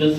10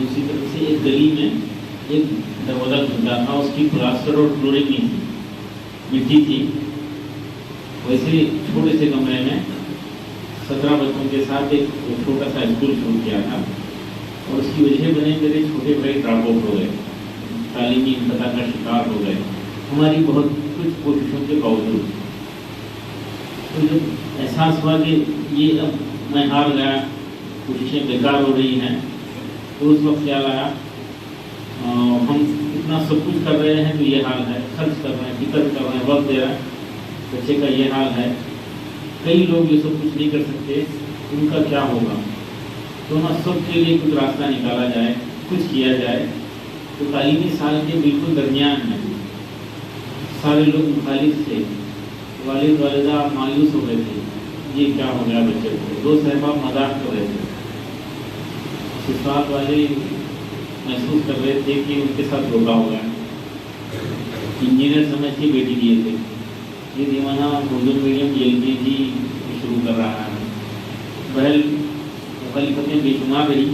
دوسری طرف سے ایک گلی میں ایک دروازہ کھلتا تھا، اس کی پلاسٹر اور فلورنگ نہیں تھی، مٹی تھی. ویسے چھوٹے سے کمرے میں 17 بچوں کے ساتھ ایک چھوٹا سا اسکول شروع کیا تھا، اور اس کی وجہ بنے میرے چھوٹے بڑے ڈراپ آؤٹ ہو گئے، تعلیمی انقطاع کا شکار ہو گئے ہماری بہت کچھ کوششوں کے باوجود. تو جب احساس ہوا کہ یہ اب میں ہار گیا، کوششیں بیکار ہو رہی ہیں، تو اس وقت خیال آیا ہم اتنا سب کچھ کر رہے ہیں تو یہ حال ہے، خرچ کر رہے ہیں، فکر کر رہے ہیں، وقت دے رہے ہیں، بچے کا یہ حال ہے. کئی لوگ یہ سب کچھ نہیں کر سکتے، ان کا کیا ہوگا؟ تو نہ سب کے لیے کچھ راستہ نکالا جائے، کچھ کیا جائے. تو تعلیمی سال کے بالکل درمیان میں سارے لوگ مخالف تھے، والد والدہ مایوس ہو گئے تھے، یہ کیا ہو گیا بچے کو. 2 صحبہ مذاق کر رہے تھے، سسرال والے محسوس کر رہے تھے کہ ان کے ساتھ دھوکا ہو گیا. انجینئر سمجھ کے بیٹی دیے تھے، یہ دیوانہ اردو میڈیم LKG شروع کر رہا ہے. بہل مخالفتیں بے شمار رہی،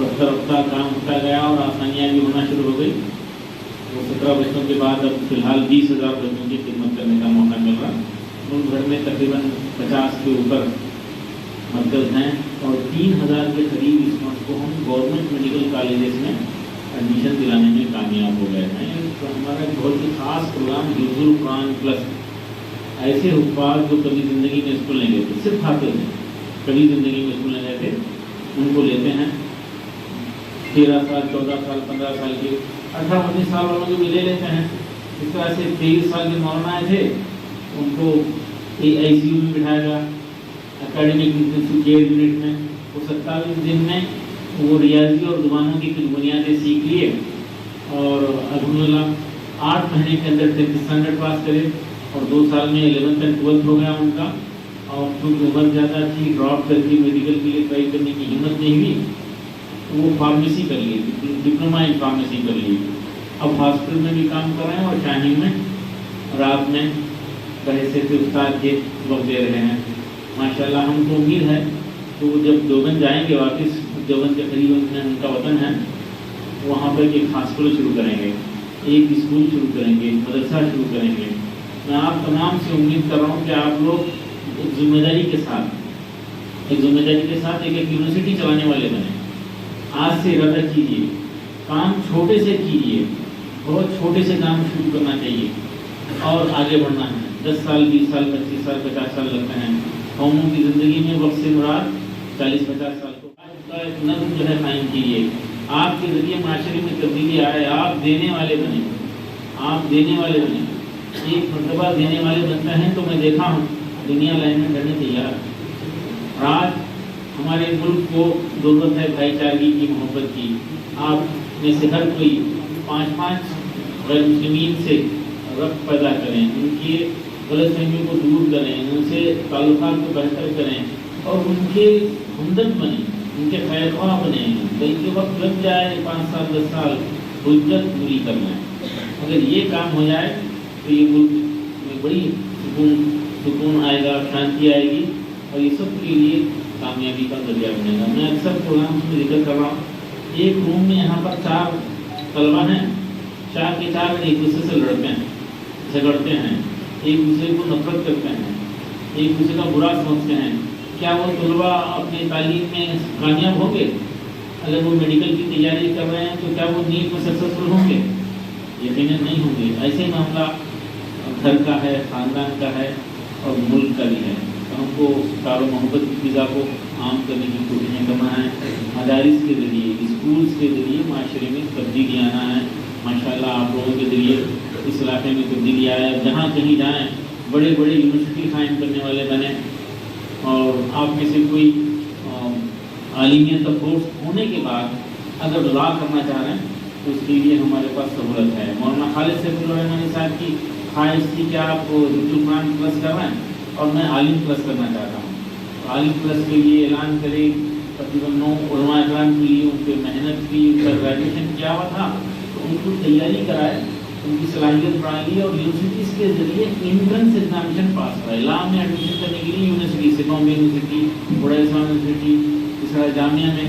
رفتہ رفتہ کام ہوتا گیا اور آسانیاں بھی ہونا شروع ہو گئی. وہ 17 بچوں کے بعد اب فی الحال 20,000 بچوں کی خدمت کرنے کا موقع مل رہا. ملک بھر میں تقریباً 50 کے اوپر مرکز ہیں، اور 3,000 کے قریب اس وقت کو ہم گورنمنٹ میڈیکل کالجز میں ایڈمیشن دلانے میں کامیاب ہو گئے ہیں. تو ہمارا ایک بہت ہی خاص پروگرام حفظ القرآن پلس. ایسے حفاظ جو کبھی زندگی میں اسکول نہیں گئے تھے، صرف حافظ ہیں، کبھی زندگی میں اسکول نہیں گئے تھے، ان کو لیتے ہیں. 13 سال 14 سال 15 سال کے 18 19 سال والوں کو بھی لے لیتے ہیں. اس طرح سے 23 سال کے مولانا آئے تھے، ان کو ICU میں بٹھایا گیا، اکیڈمک انٹینسو کیئر یونٹ میں. وہ 27 دن میں وہ ریاضی اور زبانوں کی کچھ بنیادیں سیکھ لیے، اور الحمدللہ 8 مہینے کے اندر 10th اسٹینڈرڈ پاس کرے، اور 2 سال میں 11th and 12th ہو گیا ان کا. اور چونکہ عمر زیادہ تھی، ڈراپ کر کے میڈیکل کے لیے ٹرائی کرنے کی ہمت نہیں ہوئی، وہ فارمیسی کر لی، ڈپلوما ان فارمیسی کر لی. اب ہاسپٹل میں بھی کام کر رہے ہیں، اور شاہین میں رات میں بحیثیت استاد کے وقت دے رہے ہیں. ماشاءاللہ ہم کو امید ہے کہ وہ جب دیوبند جائیں گے واپس، دیوبند کے قریب ان کا وطن ہے، وہاں پر ایک ہاسپٹل شروع کریں گے، ایک اسکول شروع کریں گے، مدرسہ شروع کریں گے. میں آپ تمام سے امید کر رہا ہوں کہ آپ لوگ ایک ذمہ داری کے ساتھ ایک یونیورسٹی چلانے والے بنیں. آج سے ارادہ کیجیے، کام چھوٹے سے کیجیے، بہت چھوٹے سے کام شروع کرنا چاہیے اور آگے بڑھنا ہے. 10 سال 20 سال 25 سال 50 سال لگتے ہیں. قوموں کی زندگی میں وقت سے مراد 40-50 سال کو ایک نظم جو ہے قائم کیجیے. آپ کے ذریعے معاشرے میں تبدیلی آئے، آپ دینے والے بنے، آپ دینے والے بنے. ایک مرتبہ دینے والے بنتے ہیں تو میں دیکھا ہوں دنیا لائن میں کرنے تیار. آج ہمارے ملک کو ضرورت ہے بھائی چارگی کی، محبت کی. آپ میں سے ہر کوئی 5 غیر مسلمین سے ربط پیدا کریں، ان کی غلط فہمیوں کو دور کریں، ان سے تعلقات کو بہتر کریں، اور ان کے ہمدرد بنیں، ان کے خیر خواہ بنیں. بلکہ وقت لگ جائے 5 سال 10 سال حجت پوری کرنا ہے. اگر یہ کام ہو جائے تو یہ ملک میں بڑی سکون آئے گا، شانتی آئے گی، اور یہ سب کے لیے کامیابی کا ذریعہ بنے گا. میں اکثر پروگرام میں ذکر کر رہا ہوں، ایک روم میں یہاں پر 4 طلبہ ہیں، 4 کے 4 ایک دوسرے سے لڑتے ہیں، جھگڑتے ہیں، ایک دوسرے کو نفرت کرتے ہیں، ایک دوسرے کا برا سمجھتے ہیں. کیا وہ طلبہ اپنی تعلیم میں کامیاب ہوں گے؟ اگر وہ میڈیکل کی تیاری کر رہے ہیں تو کیا وہ نیٹ میں سکسیزفل ہوں گے؟ یقیناً نہیں ہوں گے. ایسے ہی معاملہ گھر کا ہے، خاندان کا ہے، اور ملک کا بھی ہے. ہم کو پیار و محبت کی فضا کو عام کرنے کی کوششیں کرنا ہے. مدارس کے ذریعے، اسکولس کے ذریعے معاشرے میں تبدیلی آنا ہے. ماشاءاللہ آپ لوگوں کے ذریعے اس علاقے میں تبدیلی آئے. جہاں کہیں جائیں بڑے بڑے یونیورسٹی قائم کرنے والے بنے، اور آپ میں سے کوئی عالمیت کا کورس ہونے کے بعد اگر لا کرنا چاہ رہے ہیں تو اس کے لیے ہمارے پاس سہولت ہے. مولانا خالد سیف الرحمانی صاحب کی خواہش تھی کہ آپ حفظ القرآن پلس کر رہے ہیں اور میں عالم پلس کرنا چاہتا ہوں. عالم پلس کے لیے اعلان کرے، تقریباً 9 علماء اکرام کے لیے ان پہ محنت کی، ان کا گریجویشن کیا ہوا تھا تو ان کو تیاری کرائے، ان کی صلاحیت بڑھا لی، اور یونیورسٹیز کے ذریعے انٹرنس ایگزامینشن پاس کرائے. لا میں ایڈمیشن کرنے کے لیے یونیورسٹی سے، بامبے یونیورسٹی، بڑا اسلام یونیورسٹی، اس طرح جامعہ میں